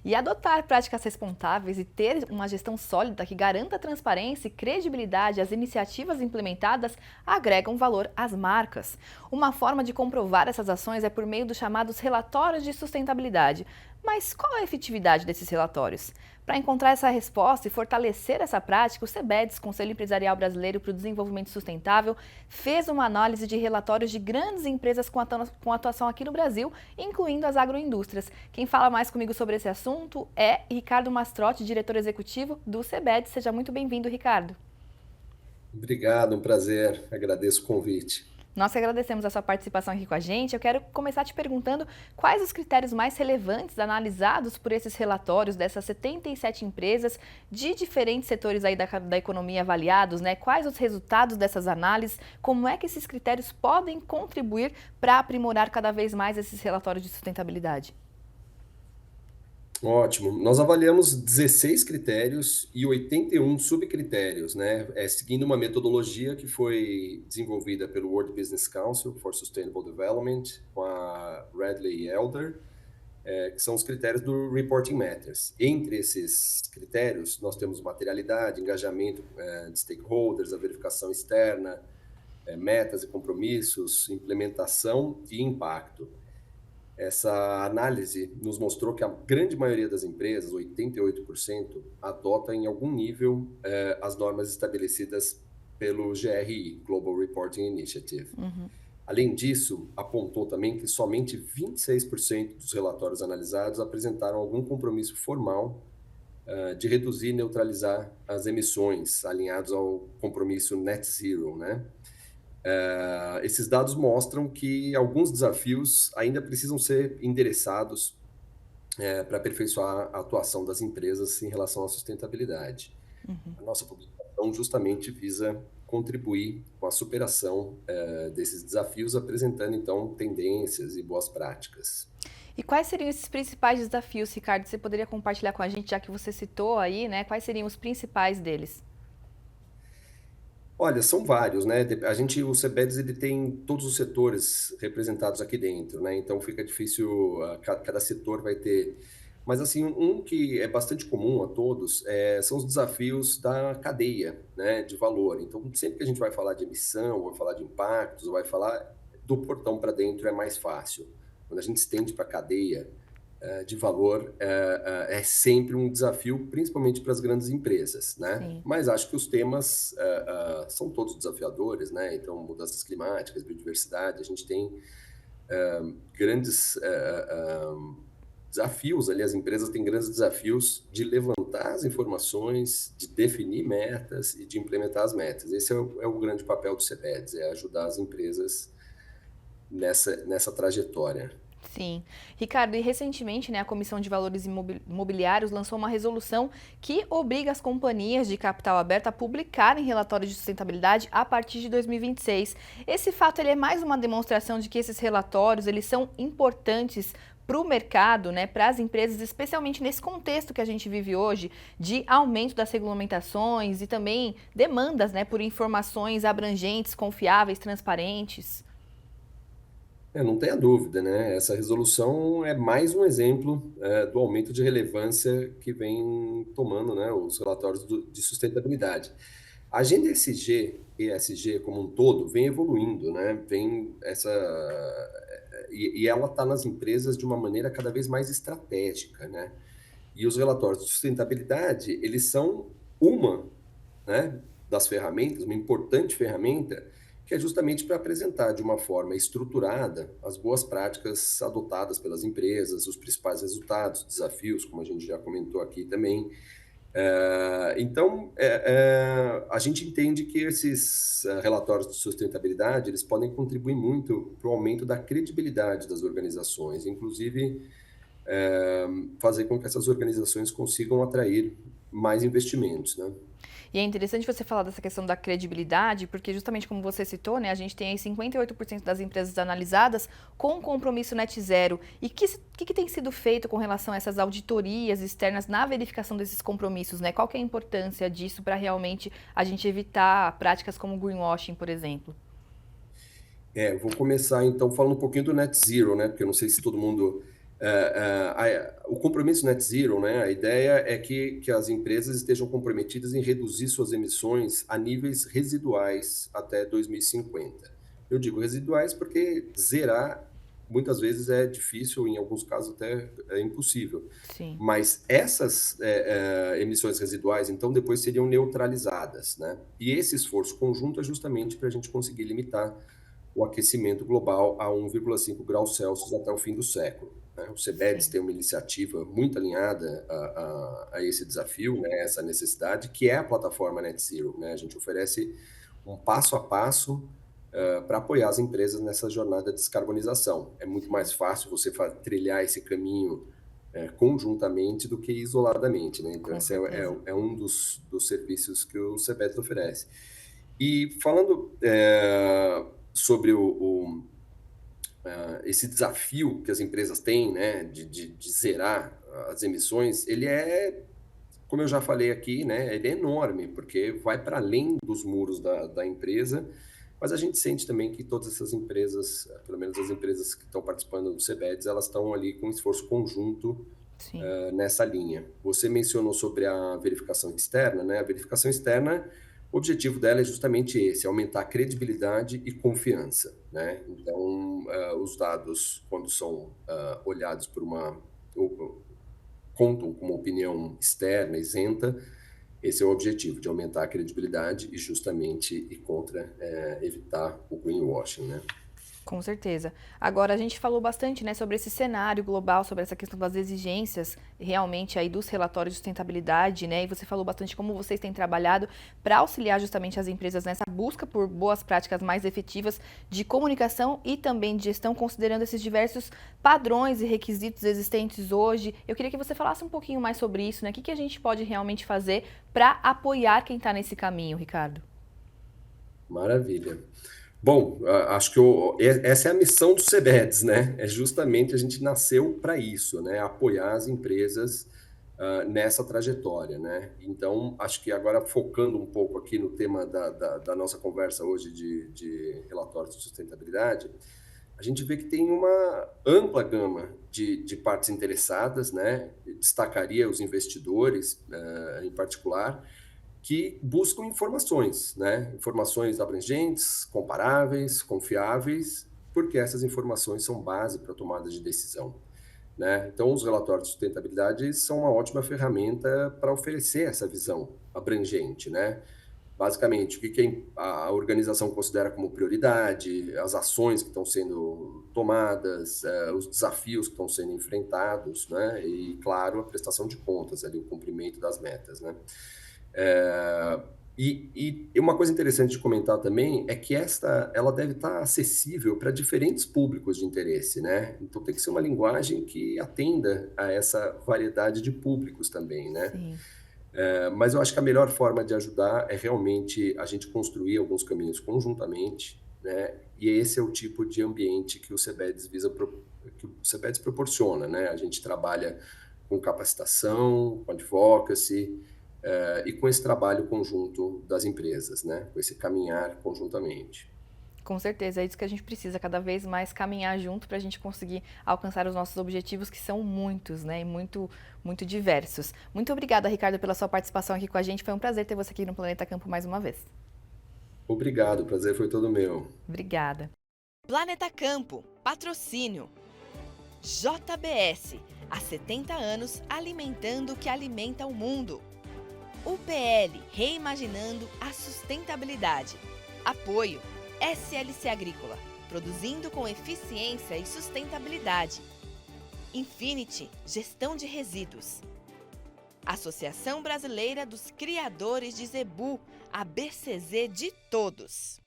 E adotar práticas responsáveis e ter uma gestão sólida que garanta transparência e credibilidade às iniciativas implementadas agregam valor às marcas. Uma forma de comprovar essas ações é por meio dos chamados relatórios de sustentabilidade. Mas qual a efetividade desses relatórios? Para encontrar essa resposta e fortalecer essa prática, o CBEDS, Conselho Empresarial Brasileiro para o Desenvolvimento Sustentável, fez uma análise de relatórios de grandes empresas com atuação aqui no Brasil, incluindo as agroindústrias. Quem fala mais comigo sobre esse assunto é Ricardo Mastrotti, diretor executivo do CBEDS. Seja muito bem-vindo, Ricardo. Obrigado, um prazer. Agradeço o convite. Nós que agradecemos a sua participação aqui com a gente. Eu quero começar te perguntando quais os critérios mais relevantes analisados por esses relatórios dessas 77 empresas de diferentes setores aí da economia avaliados, né? Quais os resultados dessas análises? Como é que esses critérios podem contribuir para aprimorar cada vez mais esses relatórios de sustentabilidade? Ótimo. Nós avaliamos 16 critérios e 81 subcritérios, né? Seguindo uma metodologia que foi desenvolvida pelo World Business Council for Sustainable Development, com a Radley Elder, que são os critérios do Reporting Matters. Entre esses critérios, nós temos materialidade, engajamento de stakeholders, a verificação externa, metas e compromissos, implementação e impacto. Essa análise nos mostrou que a grande maioria das empresas, 88%, adota em algum nível as normas estabelecidas pelo GRI, Global Reporting Initiative. Além disso, apontou também que somente 26% dos relatórios analisados apresentaram algum compromisso formal de reduzir e neutralizar as emissões, alinhados ao compromisso Net Zero, né? Esses dados mostram que alguns desafios ainda precisam ser endereçados para aperfeiçoar a atuação das empresas em relação à sustentabilidade. A nossa publicação justamente visa contribuir com a superação desses desafios, apresentando então tendências e boas práticas. E quais seriam esses principais desafios, Ricardo? Você poderia compartilhar com a gente, já que você citou aí, né? Quais seriam os principais deles? Olha, são vários, né? O CBEDS, ele tem todos os setores representados aqui dentro, né? Então fica difícil, cada setor vai ter. Mas assim, um que é bastante comum a todos são os desafios da cadeia, né, de valor. Então, sempre que a gente vai falar de emissão, ou vai falar de impactos, ou vai falar do portão para dentro é mais fácil. Quando a gente estende para a cadeia de valor é sempre um desafio, principalmente para as grandes empresas, né? Sim. Mas acho que os temas são todos desafiadores, né? Então, mudanças climáticas, biodiversidade, a gente tem grandes desafios ali, as empresas têm grandes desafios de levantar as informações, de definir metas e de implementar as metas. Esse é o grande papel do CBEDS, é ajudar as empresas nessa trajetória. Sim. Ricardo, e recentemente, né, a Comissão de Valores Imobiliários lançou uma resolução que obriga as companhias de capital aberto a publicarem relatórios de sustentabilidade a partir de 2026. Esse fato ele é mais uma demonstração de que esses relatórios eles são importantes para o mercado, né, para as empresas, especialmente nesse contexto que a gente vive hoje, de aumento das regulamentações e também demandas, né, por informações abrangentes, confiáveis, transparentes. Não tenha dúvida, né? Essa resolução é mais um exemplo do aumento de relevância que vem tomando, né, os relatórios de sustentabilidade. A agenda ESG como um todo vem evoluindo, né? E ela está nas empresas de uma maneira cada vez mais estratégica, né? E os relatórios de sustentabilidade, eles são uma, né, das ferramentas, uma importante ferramenta, que é justamente para apresentar de uma forma estruturada as boas práticas adotadas pelas empresas, os principais resultados, desafios, como a gente já comentou aqui também. A gente entende que esses relatórios de sustentabilidade, eles podem contribuir muito para o aumento da credibilidade das organizações, inclusive fazer com que essas organizações consigam atrair mais investimentos, né? E é interessante você falar dessa questão da credibilidade, porque justamente como você citou, né, a gente tem aí 58% das empresas analisadas com compromisso net zero. E o que tem sido feito com relação a essas auditorias externas na verificação desses compromissos, né? Qual que é a importância disso para realmente a gente evitar práticas como greenwashing, por exemplo? Vou começar então falando um pouquinho do Net Zero, né? Porque eu não sei se todo mundo O compromisso net zero, né? A ideia é que as empresas estejam comprometidas em reduzir suas emissões a níveis residuais até 2050. Eu digo residuais porque zerar muitas vezes é difícil, em alguns casos até é impossível. Sim, Mas essas emissões residuais, então, depois seriam neutralizadas, né? E esse esforço conjunto é justamente para a gente conseguir limitar o aquecimento global a 1,5 graus Celsius até o fim do século, né? O CBEDS sim, tem uma iniciativa muito alinhada a esse desafio, né? Essa necessidade, que é a plataforma Net Zero, né? A gente oferece um passo a passo para apoiar as empresas nessa jornada de descarbonização. É muito sim, mais fácil você trilhar esse caminho conjuntamente do que isoladamente, né? Então, com esse certeza. é um dos serviços que o CBEDS oferece. E falando sobre esse desafio que as empresas têm, né, de zerar as emissões, ele é, como eu já falei aqui, né, ele é enorme, porque vai para além dos muros da empresa, mas a gente sente também que todas essas empresas, pelo menos as empresas que estão participando do CBEDS, elas estão ali com um esforço conjunto Sim, nessa linha. Você mencionou sobre a verificação externa, né? A verificação externa, o objetivo dela é justamente esse, aumentar a credibilidade e confiança, né? Então, os dados, quando são olhados por contam com uma opinião externa, isenta, esse é o objetivo, de aumentar a credibilidade e justamente ir contra, evitar o greenwashing, né? com certeza. Agora, a gente falou bastante, né, sobre esse cenário global, sobre essa questão das exigências realmente aí dos relatórios de sustentabilidade, né? E você falou bastante como vocês têm trabalhado para auxiliar justamente as empresas nessa busca por boas práticas mais efetivas de comunicação e também de gestão, considerando esses diversos padrões e requisitos existentes hoje. Eu queria que você falasse um pouquinho mais sobre isso, né? O que a gente pode realmente fazer para apoiar quem está nesse caminho, Ricardo? Maravilha. Bom, acho que essa é a missão do CBEDS, né? É justamente a gente nasceu para isso, né? Apoiar as empresas nessa trajetória, né? Então, acho que agora focando um pouco aqui no tema da nossa conversa hoje de relatórios de sustentabilidade, a gente vê que tem uma ampla gama de partes interessadas, né? Eu destacaria os investidores, em particular, que buscam informações, né? Informações abrangentes, comparáveis, confiáveis, porque essas informações são base para a tomada de decisão, né? Então, os relatórios de sustentabilidade são uma ótima ferramenta para oferecer essa visão abrangente, né? Basicamente, o que a organização considera como prioridade, as ações que estão sendo tomadas, os desafios que estão sendo enfrentados, né? E, claro, a prestação de contas, ali, o cumprimento das metas, né? É, e uma coisa interessante de comentar também é que ela deve estar acessível para diferentes públicos de interesse, né? Então tem que ser uma Sim, linguagem que atenda a essa variedade de públicos também, né? sim, Mas eu acho que a melhor forma de ajudar é realmente a gente construir alguns caminhos conjuntamente, né? E esse é o tipo de ambiente que o CBEDS que o CBEDS proporciona, né? A gente trabalha com capacitação, com advocacy, e com esse trabalho conjunto das empresas, né? Com esse caminhar conjuntamente. com certeza. É isso que a gente precisa, cada vez mais caminhar junto para a gente conseguir alcançar os nossos objetivos, que são muitos, né? E muito diversos. Muito obrigada, Ricardo, pela sua participação aqui com a gente. Foi um prazer ter você aqui no Planeta Campo mais uma vez. Obrigado, o prazer foi todo meu. Obrigada. Planeta Campo, patrocínio. JBS, há 70 anos alimentando o que alimenta o mundo. UPL, reimaginando a sustentabilidade. Apoio SLC Agrícola, produzindo com eficiência e sustentabilidade. Infinity, gestão de resíduos. Associação Brasileira dos Criadores de Zebu, a BCZ de todos.